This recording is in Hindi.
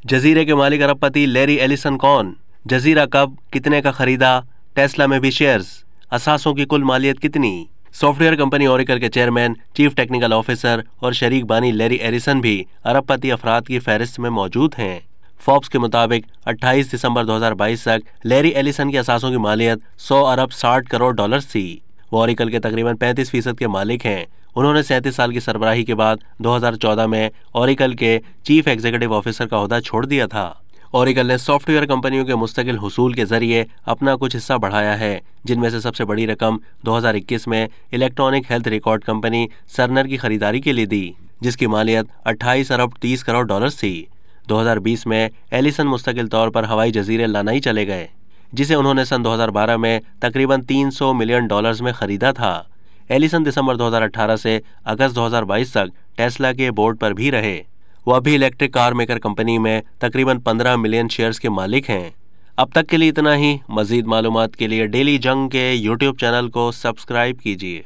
जजीरे के मालिक अरबपति लैरी एलिसन कौन? जजीरा कब कितने का खरीदा? टेस्ला में भी शेयर्स। असासों की कुल मालियत कितनी? सॉफ्टवेयर कंपनी ओरेकल के चेयरमैन, चीफ टेक्निकल ऑफिसर और शरीक बानी लैरी एलिसन भी अरबपति अफराद की फहरिस्त में मौजूद हैं। फोर्ब्स के मुताबिक 28 दिसंबर 2022 तक लैरी एलिसन की असासों की मालियत 100 अरब 60 करोड़ डॉलर थी। वो ओरेकल के तकरीबन 35% के मालिक हैं। उन्होंने 37 साल की सरबराही के बाद 2014 में ओरेकल के चीफ एग्जीक्यूटिव ऑफिसर का ओहदा छोड़ दिया था। ओरेकल ने सॉफ्टवेयर कंपनियों के मुस्तकिल हुसूल के जरिए अपना कुछ हिस्सा बढ़ाया है, जिनमें से सबसे बड़ी रकम 2021 में इलेक्ट्रॉनिक हेल्थ रिकॉर्ड कंपनी सर्नर की खरीदारी के लिए दी, जिसकी मालियत 28 अरब 30 करोड़ डॉलर थी। 2020 में एलिसन मुस्तकिल तौर पर हवाई जजीरे लाना ही चले गए, जिसे उन्होंने सन 2012 में तकरीबन 300 मिलियन डॉलर्स में खरीदा था। एलिसन दिसंबर 2018 से अगस्त 2022 तक टेस्ला के बोर्ड पर भी रहे। वह अभी इलेक्ट्रिक कार मेकर कंपनी में तकरीबन 15 मिलियन शेयर्स के मालिक हैं। अब तक के लिए इतना ही। मजीद मालूमात के लिए डेली जंग के यूट्यूब चैनल को सब्सक्राइब कीजिए।